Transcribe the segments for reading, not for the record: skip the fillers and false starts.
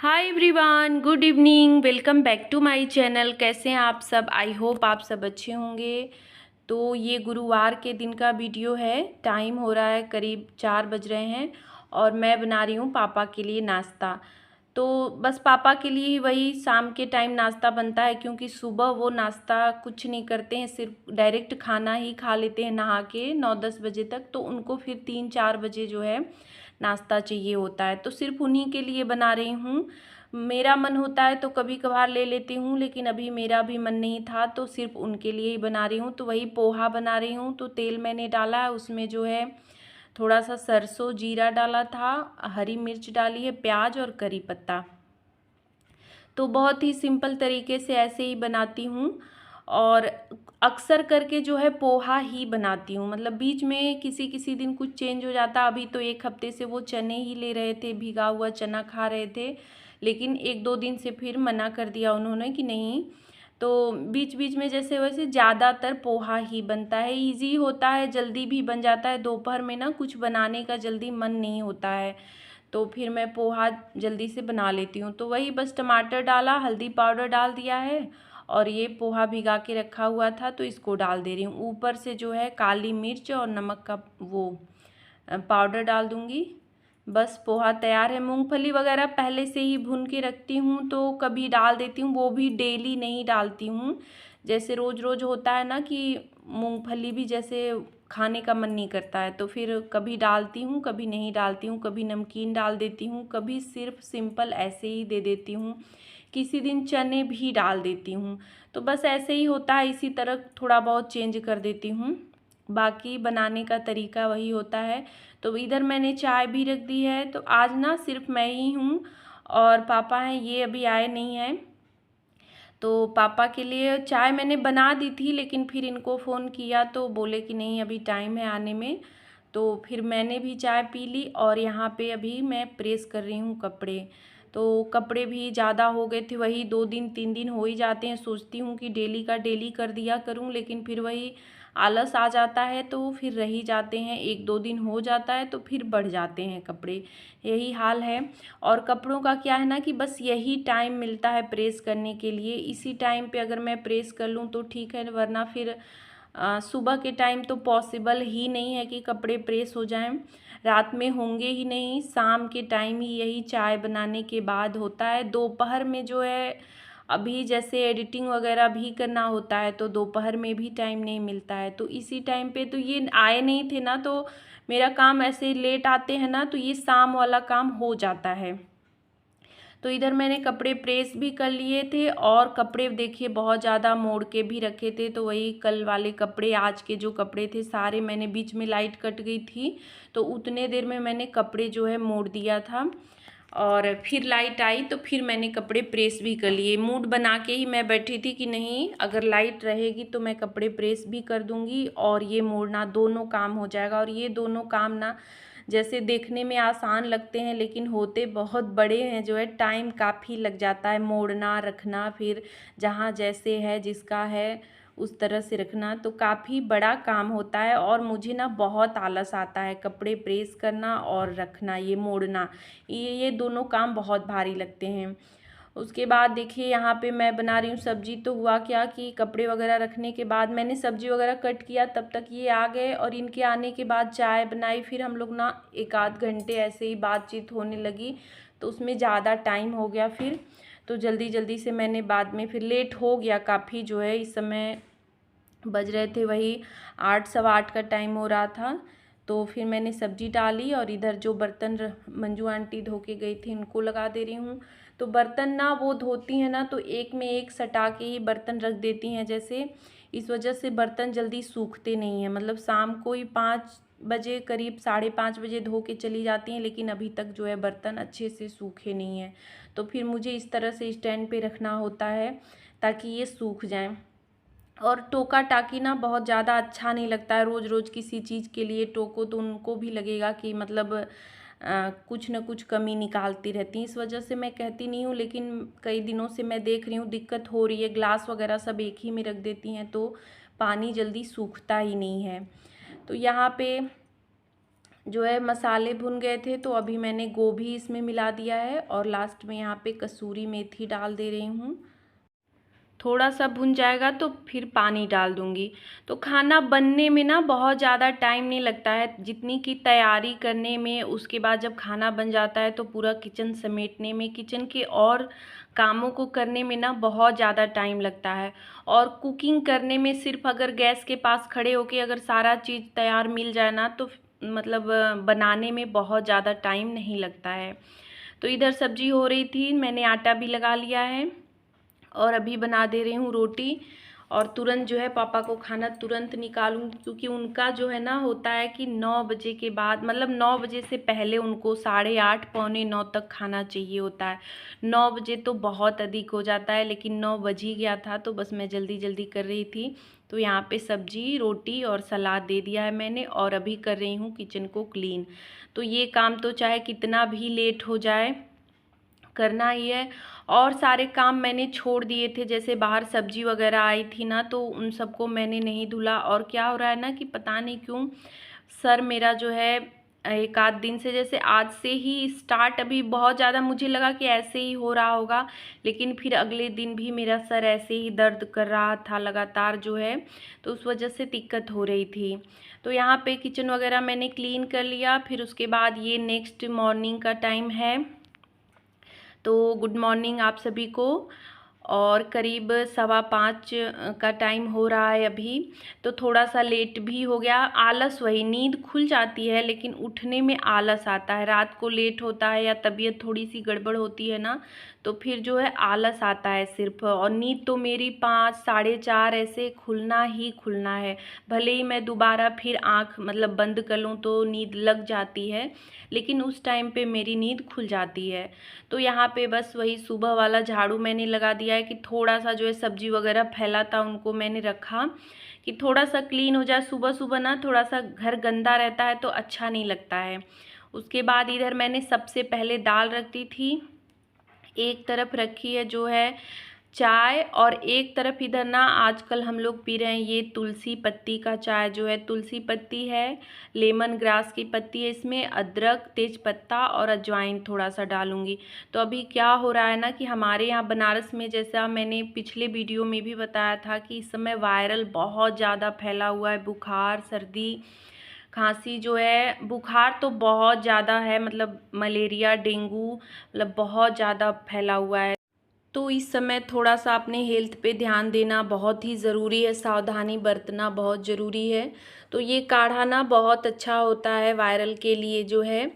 Hi everyone, good evening. Welcome back to my channel. कैसे हैं आप सब? आई होप आप सब अच्छे होंगे। तो ये गुरुवार के दिन का वीडियो है। टाइम हो रहा है करीब 4 बज रहे हैं और मैं बना रही हूँ पापा के लिए नाश्ता। तो बस पापा के लिए ही वही शाम के टाइम नाश्ता बनता है, क्योंकि सुबह वो नाश्ता कुछ नहीं करते हैं, सिर्फ डायरेक्ट खाना ही खा लेते हैं नहा के 9-10 बजे तक। तो उनको फिर 3-4 बजे जो है नाश्ता चाहिए होता है, तो सिर्फ उन्हीं के लिए बना रही हूँ। मेरा मन होता है तो कभी कभार ले लेती हूँ, लेकिन अभी मेरा भी मन नहीं था तो सिर्फ उनके लिए ही बना रही हूँ। तो वही पोहा बना रही हूँ। तो तेल मैंने डाला है, उसमें जो है थोड़ा सा सरसों जीरा डाला था, हरी मिर्च डाली है, प्याज और करी पत्ता। तो बहुत ही सिंपल तरीके से ऐसे ही बनाती हूँ और अक्सर करके जो है पोहा ही बनाती हूँ। मतलब बीच में किसी किसी दिन कुछ चेंज हो जाता। अभी तो 1 हफ्ते से वो चने ही ले रहे थे, भिगा हुआ चना खा रहे थे, लेकिन 1-2 दिन से फिर मना कर दिया उन्होंने कि नहीं। तो बीच बीच में जैसे वैसे ज़्यादातर पोहा ही बनता है। इजी होता है, जल्दी भी बन जाता है। दोपहर में ना कुछ बनाने का जल्दी मन नहीं होता है, तो फिर मैं पोहा जल्दी से बना लेती हूँ। तो वही बस टमाटर डाला, हल्दी पाउडर डाल दिया है और ये पोहा भिगा के रखा हुआ था तो इसको डाल दे रही हूँ। ऊपर से जो है काली मिर्च और नमक का वो पाउडर डाल दूँगी। बस पोहा तैयार है। मूंगफली वगैरह पहले से ही भून के रखती हूँ तो कभी डाल देती हूँ, वो भी डेली नहीं डालती हूँ। जैसे रोज़ रोज़ होता है ना कि मूंगफली भी जैसे खाने का मन नहीं करता है, तो फिर कभी डालती हूँ कभी नहीं डालती हूँ, कभी नमकीन डाल देती हूँ, कभी सिर्फ सिंपल ऐसे ही दे देती हूँ, किसी दिन चने भी डाल देती हूँ। तो बस ऐसे ही होता है, इसी तरह थोड़ा बहुत चेंज कर देती हूँ। बाकी बनाने का तरीका वही होता है। तो इधर मैंने चाय भी रख दी है। तो आज ना सिर्फ मैं ही हूँ और पापा हैं, ये अभी आए नहीं हैं। तो पापा के लिए चाय मैंने बना दी थी, लेकिन फिर इनको फ़ोन किया तो बोले कि नहीं अभी टाइम है आने में। तो फिर मैंने भी चाय पी ली और यहाँ पे अभी मैं प्रेस कर रही हूँ कपड़े। तो कपड़े भी ज़्यादा हो गए थे, वही 2 दिन 3 दिन हो ही जाते हैं। सोचती हूँ कि डेली का डेली कर दिया करूँ, लेकिन फिर वही आलस आ जाता है तो फिर रह ही जाते हैं। 1-2 दिन हो जाता है तो फिर बढ़ जाते हैं कपड़े, यही हाल है। और कपड़ों का क्या है ना कि बस यही टाइम मिलता है प्रेस करने के लिए। इसी टाइम पे अगर मैं प्रेस कर लूँ तो ठीक है, वरना फिर सुबह के टाइम तो पॉसिबल ही नहीं है कि कपड़े प्रेस हो जाएं। रात में होंगे ही नहीं, शाम के टाइम ही यही चाय बनाने के बाद होता है। दोपहर में जो है अभी जैसे एडिटिंग वगैरह भी करना होता है तो दोपहर में भी टाइम नहीं मिलता है। तो इसी टाइम पे तो ये आए नहीं थे ना, तो मेरा काम ऐसे लेट आते हैं ना तो ये शाम वाला काम हो जाता है। तो इधर मैंने कपड़े प्रेस भी कर लिए थे और कपड़े देखिए बहुत ज़्यादा मोड़ के भी रखे थे। तो वही कल वाले कपड़े, आज के जो कपड़े थे सारे मैंने, बीच में लाइट कट गई थी तो उतने देर में मैंने कपड़े जो है मोड़ दिया था और फिर लाइट आई तो फिर मैंने कपड़े प्रेस भी कर लिए। मूड बना के ही मैं बैठी थी कि नहीं अगर लाइट रहेगी तो मैं कपड़े प्रेस भी कर दूंगी और ये मोड़ना, दोनों काम हो जाएगा। और ये दोनों काम ना जैसे देखने में आसान लगते हैं लेकिन होते बहुत बड़े हैं, जो है टाइम काफ़ी लग जाता है मोड़ना रखना, फिर जहाँ जैसे है जिसका है उस तरह से रखना, तो काफ़ी बड़ा काम होता है। और मुझे ना बहुत आलस आता है कपड़े प्रेस करना और रखना, ये मोड़ना, ये दोनों काम बहुत भारी लगते हैं। उसके बाद देखिए यहाँ पे मैं बना रही हूँ सब्जी। तो हुआ क्या कि कपड़े वगैरह रखने के बाद मैंने सब्जी वगैरह कट किया, तब तक ये आ गए और इनके आने के बाद चाय बनाई। फिर हम लोग ना 1-आध घंटे ऐसे ही बातचीत होने लगी, तो उसमें ज़्यादा टाइम हो गया फिर। तो जल्दी जल्दी से मैंने बाद में, फिर लेट हो गया काफ़ी, जो है इस समय बज रहे थे वही 8, 8:15 का टाइम हो रहा था। तो फिर मैंने सब्जी डाली और इधर जो बर्तन मंजू आंटी धो के गई थी उनको लगा दे रही हूँ। तो बर्तन ना वो धोती हैं ना तो एक में एक सटा के ही बर्तन रख देती हैं जैसे, इस वजह से बर्तन जल्दी सूखते नहीं हैं। मतलब शाम को ही 5 बजे करीब, 5:30 बजे धो के चली जाती हैं, लेकिन अभी तक जो है बर्तन अच्छे से सूखे नहीं हैं। तो फिर मुझे इस तरह से स्टैंड पे रखना होता है ताकि ये सूख जाएं। और टोका टाकी ना बहुत ज़्यादा अच्छा नहीं लगता है, रोज़ रोज़ किसी चीज़ के लिए टोको तो उनको भी लगेगा कि मतलब कुछ न कुछ कमी निकालती रहती हैं। इस वजह से मैं कहती नहीं हूँ, लेकिन कई दिनों से मैं देख रही हूँ दिक्कत हो रही है। ग्लास वगैरह सब एक ही में रख देती हैं तो पानी जल्दी सूखता ही नहीं है। तो यहाँ पे जो है मसाले भुन गए थे, तो अभी मैंने गोभी इसमें मिला दिया है और लास्ट में यहाँ पे कसूरी मेथी डाल दे रही हूँ। थोड़ा सा भुन जाएगा तो फिर पानी डाल दूँगी। तो खाना बनने में ना बहुत ज़्यादा टाइम नहीं लगता है, जितनी की तैयारी करने में, उसके बाद जब खाना बन जाता है तो पूरा किचन समेटने में, किचन के और कामों को करने में ना बहुत ज़्यादा टाइम लगता है। और कुकिंग करने में सिर्फ अगर गैस के पास खड़े होके अगर सारा चीज़ तैयार मिल जाए ना, तो मतलब बनाने में बहुत ज़्यादा टाइम नहीं लगता है। तो इधर सब्जी हो रही थी, मैंने आटा भी लगा लिया है और अभी बना दे रही हूँ रोटी। और तुरंत जो है पापा को खाना तुरंत निकालूंगी, क्योंकि उनका जो है ना होता है कि 9 बजे के बाद, मतलब 9 बजे से पहले उनको 8:30 पौने 9 तक खाना चाहिए होता है। 9 बजे तो बहुत अधिक हो जाता है, लेकिन 9 बज ही गया था तो बस मैं जल्दी जल्दी कर रही थी। तो यहाँ पे सब्जी, रोटी और सलाद दे दिया है मैंने और अभी कर रही हूँ किचन को क्लीन। तो ये काम तो चाहे कितना भी लेट हो जाए करना ही है। और सारे काम मैंने छोड़ दिए थे, जैसे बाहर सब्जी वगैरह आई थी ना, तो उन सबको मैंने नहीं धुला। और क्या हो रहा है ना कि पता नहीं क्यों सर मेरा जो है एक आध दिन से, जैसे आज से ही स्टार्ट, अभी बहुत ज़्यादा मुझे लगा कि ऐसे ही हो रहा होगा, लेकिन फिर अगले दिन भी मेरा सर ऐसे ही दर्द कर रहा था लगातार जो है, तो उस वजह से दिक्कत हो रही थी। तो यहाँ पे किचन वगैरह मैंने क्लीन कर लिया। फिर उसके बाद ये नेक्स्ट मॉर्निंग का टाइम है। तो गुड मॉर्निंग आप सभी को। और करीब 5:15 का टाइम हो रहा है अभी। तो थोड़ा सा लेट भी हो गया। आलस, वही नींद खुल जाती है लेकिन उठने में आलस आता है। रात को लेट होता है या तबीयत थोड़ी सी गड़बड़ होती है ना, तो फिर जो है आलस आता है सिर्फ। और नींद तो मेरी 5 4:30 ऐसे खुलना ही खुलना है। भले ही मैं दोबारा फिर आँख मतलब बंद कर लूँ तो नींद लग जाती है, लेकिन उस टाइम पे मेरी नींद खुल जाती है। तो यहाँ पे बस वही सुबह वाला झाड़ू मैंने लगा दिया है कि थोड़ा सा जो है सब्जी वगैरह फैला था उनको मैंने रखा कि थोड़ा सा क्लीन हो जाए। सुबह सुबह ना थोड़ा सा घर गंदा रहता है तो अच्छा नहीं लगता है। उसके बाद इधर मैंने सबसे पहले दाल रख दी थी, एक तरफ रखी है जो है चाय, और एक तरफ इधर ना आजकल हम लोग पी रहे हैं ये तुलसी पत्ती का चाय। जो है तुलसी पत्ती है, लेमन ग्रास की पत्ती है, इसमें अदरक, तेज पत्ता और अजवाइन थोड़ा सा डालूंगी। तो अभी क्या हो रहा है ना कि हमारे यहाँ बनारस में, जैसा मैंने पिछले वीडियो में भी बताया था कि इस समय वायरल बहुत ज़्यादा फैला हुआ है, बुखार, सर्दी, खांसी जो है। बुखार तो बहुत ज़्यादा है, मतलब मलेरिया, डेंगू, मतलब बहुत ज़्यादा फैला हुआ है। तो इस समय थोड़ा सा अपने हेल्थ पे ध्यान देना बहुत ही ज़रूरी है, सावधानी बरतना बहुत ज़रूरी है। तो ये काढ़ा ना बहुत अच्छा होता है वायरल के लिए जो है।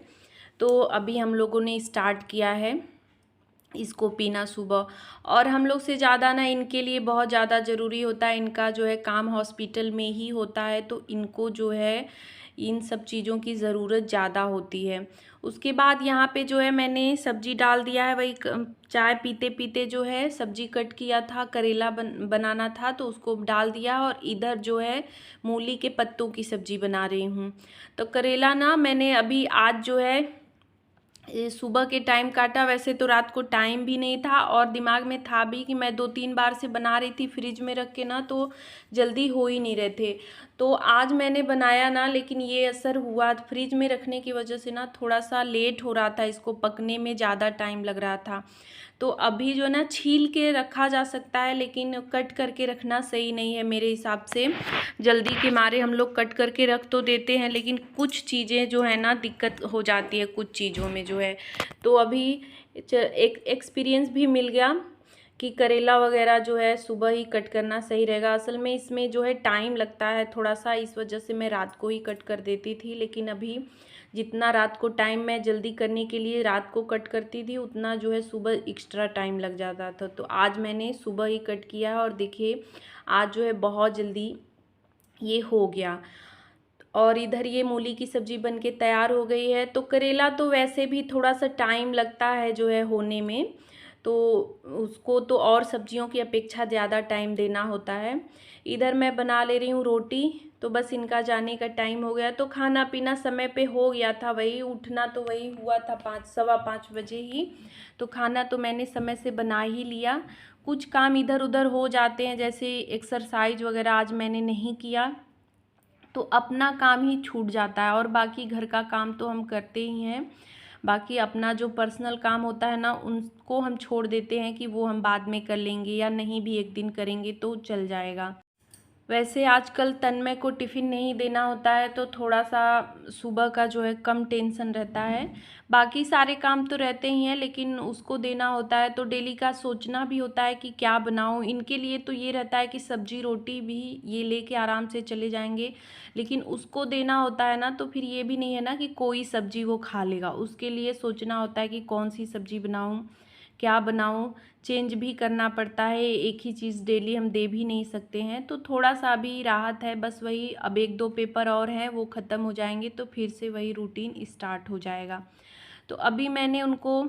तो अभी हम लोगों ने स्टार्ट किया है इसको पीना सुबह। और हम लोग से ज़्यादा ना इनके लिए बहुत ज़्यादा ज़रूरी होता है, इनका जो है काम हॉस्पिटल में ही होता है, तो इनको जो है इन सब चीज़ों की ज़रूरत ज़्यादा होती है। उसके बाद यहाँ पे जो है मैंने सब्जी डाल दिया है, वही चाय पीते पीते जो है सब्जी कट किया था, करेला बनाना था तो उसको डाल दिया। और इधर जो है मूली के पत्तों की सब्जी बना रही हूँ। तो करेला ना मैंने अभी आज जो है सुबह के टाइम काटा, वैसे तो रात को टाइम भी नहीं था और दिमाग में था भी कि मैं 2-3 बार से बना रही थी फ्रिज में रख के ना, तो जल्दी हो ही नहीं रहे थे। तो आज मैंने बनाया ना, लेकिन ये असर हुआ फ्रिज में रखने की वजह से ना, थोड़ा सा लेट हो रहा था, इसको पकने में ज़्यादा टाइम लग रहा था। तो अभी जो ना छील के रखा जा सकता है, लेकिन कट करके रखना सही नहीं है मेरे हिसाब से। जल्दी के मारे हम लोग कट करके रख तो देते हैं, लेकिन कुछ चीज़ें जो है ना दिक्कत हो जाती है कुछ चीज़ों में जो है। तो अभी एक एक्सपीरियंस भी मिल गया कि करेला वगैरह जो है सुबह ही कट करना सही रहेगा। असल में इसमें जो है टाइम लगता है थोड़ा सा, इस वजह से मैं रात को ही कट कर देती थी। लेकिन अभी जितना रात को टाइम मैं जल्दी करने के लिए रात को कट करती थी, उतना जो है सुबह एक्स्ट्रा टाइम लग जाता था। तो आज मैंने सुबह ही कट किया है और देखिए आज जो है बहुत जल्दी ये हो गया। और इधर ये मूली की सब्ज़ी बनके तैयार हो गई है। तो करेला तो वैसे भी थोड़ा सा टाइम लगता है जो है होने में, तो उसको तो और सब्जियों की अपेक्षा ज़्यादा टाइम देना होता है। इधर मैं बना ले रही हूँ रोटी। तो बस इनका जाने का टाइम हो गया, तो खाना पीना समय पे हो गया था, वही उठना तो वही हुआ था 5 सवा 5 बजे ही। तो खाना तो मैंने समय से बना ही लिया। कुछ काम इधर उधर हो जाते हैं, जैसे एक्सरसाइज वगैरह आज मैंने नहीं किया, तो अपना काम ही छूट जाता है, और बाकी घर का काम तो हम करते ही हैं। बाकी अपना जो पर्सनल काम होता है ना, उनको हम छोड़ देते हैं कि वो हम बाद में कर लेंगे, या नहीं भी एक दिन करेंगे तो चल जाएगा। वैसे आजकल तन्मय को टिफ़िन नहीं देना होता है, तो थोड़ा सा सुबह का जो है कम टेंशन रहता है। बाकी सारे काम तो रहते ही हैं, लेकिन उसको देना होता है तो डेली का सोचना भी होता है कि क्या बनाऊं। इनके लिए तो ये रहता है कि सब्जी रोटी भी ये लेके आराम से चले जाएंगे, लेकिन उसको देना होता है ना, तो फिर ये भी नहीं है ना कि कोई सब्जी वो खा लेगा। उसके लिए सोचना होता है कि कौन सी सब्जी बनाऊं, क्या बनाऊं, चेंज भी करना पड़ता है। एक ही चीज़ डेली हम दे भी नहीं सकते हैं, तो थोड़ा सा भी राहत है। बस वही, अब 1-2 पेपर और हैं, वो ख़त्म हो जाएंगे तो फिर से वही रूटीन स्टार्ट हो जाएगा। तो अभी मैंने उनको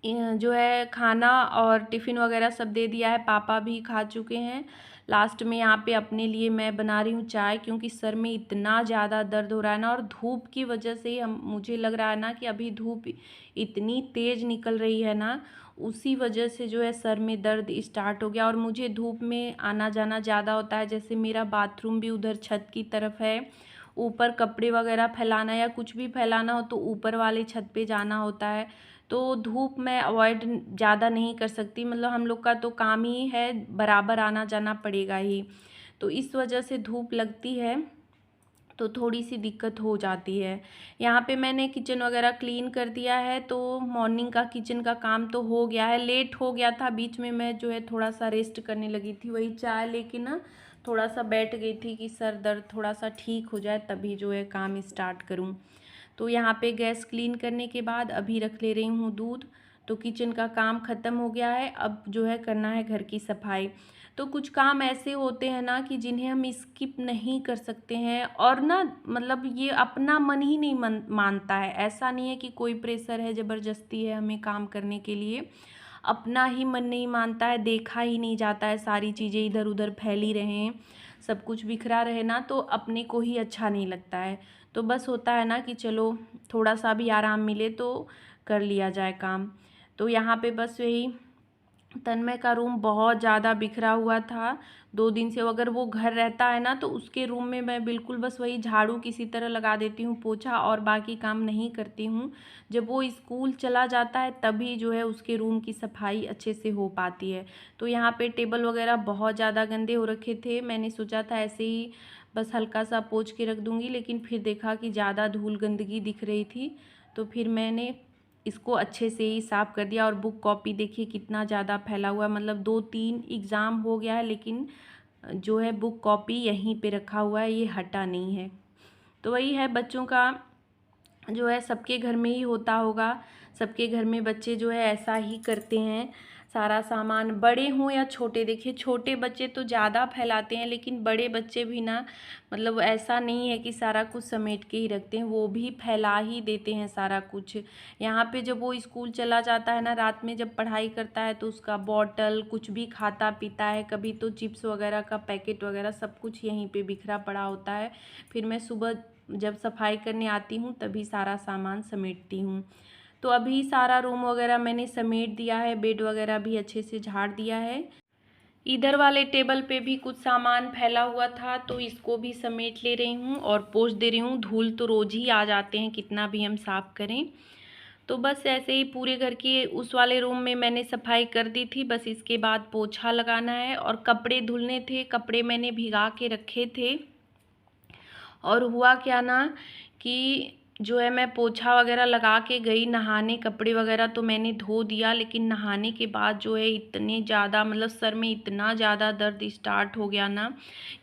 जो है खाना और टिफ़िन वगैरह सब दे दिया है, पापा भी खा चुके हैं। लास्ट में यहाँ पे अपने लिए मैं बना रही हूँ चाय, क्योंकि सर में इतना ज़्यादा दर्द हो रहा है ना, और धूप की वजह से हम मुझे लग रहा है ना कि अभी धूप इतनी तेज़ निकल रही है ना, उसी वजह से जो है सर में दर्द स्टार्ट हो गया। और मुझे धूप में आना जाना ज़्यादा होता है, जैसे मेरा बाथरूम भी उधर छत की तरफ है, ऊपर कपड़े वगैरह फैलाना या कुछ भी फैलाना हो तो ऊपर वाले छत पे जाना होता है। तो धूप मैं अवॉइड ज़्यादा नहीं कर सकती, मतलब हम लोग का तो काम ही है, बराबर आना जाना पड़ेगा ही। तो इस वजह से धूप लगती है तो थोड़ी सी दिक्कत हो जाती है। यहाँ पे मैंने किचन वगैरह क्लीन कर दिया है, तो मॉर्निंग का किचन का काम तो हो गया है। लेट हो गया था, बीच में मैं जो है थोड़ा सा रेस्ट करने लगी थी, वही चाय लेके ना थोड़ा सा बैठ गई थी कि सर दर्द थोड़ा सा ठीक हो जाए, तभी जो है काम स्टार्ट करूँ। तो यहाँ पे गैस क्लीन करने के बाद अभी रख ले रही हूँ दूध। तो किचन का काम ख़त्म हो गया है, अब जो है करना है घर की सफाई। तो कुछ काम ऐसे होते हैं ना कि जिन्हें हम स्किप नहीं कर सकते हैं, और ना मतलब ये अपना मन ही नहीं मानता है। ऐसा नहीं है कि कोई प्रेशर है, ज़बरदस्ती है हमें काम करने के लिए, अपना ही मन नहीं मानता है, देखा ही नहीं जाता है, सारी चीज़ें इधर उधर फैली रहें, सब कुछ बिखरा रहे ना, तो अपने को ही अच्छा नहीं लगता है। तो बस होता है ना कि चलो थोड़ा सा भी आराम मिले तो कर लिया जाए काम। तो यहाँ पे बस यही, तन्मय का रूम बहुत ज़्यादा बिखरा हुआ था 2 दिन से। अगर वो घर रहता है ना, तो उसके रूम में मैं बिल्कुल बस वही झाड़ू किसी तरह लगा देती हूँ, पोछा, और बाकी काम नहीं करती हूँ। जब वो स्कूल चला जाता है तभी जो है उसके रूम की सफाई अच्छे से हो पाती है। तो यहाँ पे टेबल वगैरह बहुत ज़्यादा गंदे हो रखे थे, मैंने सोचा था ऐसे ही बस हल्का सा पोंछ के रख दूँगी, लेकिन फिर देखा कि ज़्यादा धूल गंदगी दिख रही थी, तो फिर मैंने इसको अच्छे से ही साफ़ कर दिया। और बुक कॉपी देखिए कितना ज़्यादा फैला हुआ है, मतलब 2-3 एग्ज़ाम हो गया है, लेकिन जो है बुक कॉपी यहीं पे रखा हुआ है, ये हटा नहीं है। तो वही है, बच्चों का जो है सबके घर में ही होता होगा, सबके घर में बच्चे जो है ऐसा ही करते हैं। सारा सामान, बड़े हों या छोटे, देखिए छोटे बच्चे तो ज़्यादा फैलाते हैं, लेकिन बड़े बच्चे भी ना, मतलब ऐसा नहीं है कि सारा कुछ समेट के ही रखते हैं, वो भी फैला ही देते हैं सारा कुछ। यहाँ पे जब वो स्कूल चला जाता है ना, रात में जब पढ़ाई करता है, तो उसका बॉटल कुछ भी खाता पीता है, कभी तो चिप्स वगैरह का पैकेट वगैरह सब कुछ यहीं पे बिखरा पड़ा होता है। फिर मैं सुबह जब सफाई करने आती हूँ तभी सारा सामान समेटती हूँ। तो अभी सारा रूम वगैरह मैंने समेट दिया है, बेड वगैरह भी अच्छे से झाड़ दिया है। इधर वाले टेबल पे भी कुछ सामान फैला हुआ था, तो इसको भी समेट ले रही हूँ और पोंछ दे रही हूँ। धूल तो रोज़ ही आ जाते हैं, कितना भी हम साफ़ करें। तो बस ऐसे ही पूरे घर की, उस वाले रूम में मैंने सफाई कर दी थी, बस इसके बाद पोछा लगाना है। और कपड़े धुलने थे, कपड़े मैंने भिगा के रखे थे। और हुआ क्या ना कि जो है मैं पोछा वगैरह लगा के गई नहाने, कपड़े वगैरह तो मैंने धो दिया, लेकिन नहाने के बाद जो है इतने ज़्यादा, मतलब सर में इतना ज़्यादा दर्द स्टार्ट हो गया ना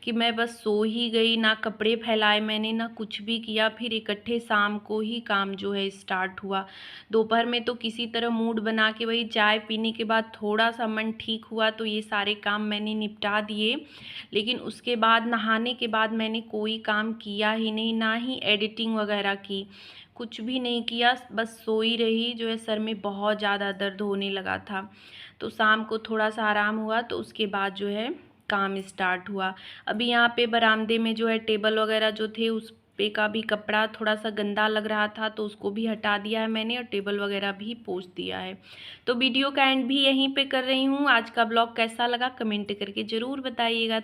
कि मैं बस सो ही गई, ना कपड़े फैलाए मैंने, ना कुछ भी किया। फिर इकट्ठे शाम को ही काम जो है स्टार्ट हुआ। दोपहर में तो किसी तरह मूड बना के, वही चाय पीने के बाद थोड़ा सा मन ठीक हुआ तो ये सारे काम मैंने निपटा दिए। लेकिन उसके बाद नहाने के बाद मैंने कोई काम किया ही नहीं, ना ही एडिटिंग वगैरह की, कुछ भी नहीं किया, बस सोई रही। जो है सर में बहुत ज़्यादा दर्द होने लगा था, तो शाम को थोड़ा सा आराम हुआ, तो उसके बाद जो है काम स्टार्ट हुआ। अभी यहाँ पे बरामदे में जो है टेबल वगैरह जो थे, उस पे का भी कपड़ा थोड़ा सा गंदा लग रहा था, तो उसको भी हटा दिया है मैंने, और टेबल वगैरह भी पोंछ दिया है। तो वीडियो का एंड भी यहीं पे कर रही हूँ। आज का ब्लॉग कैसा लगा कमेंट करके ज़रूर बताइएगा।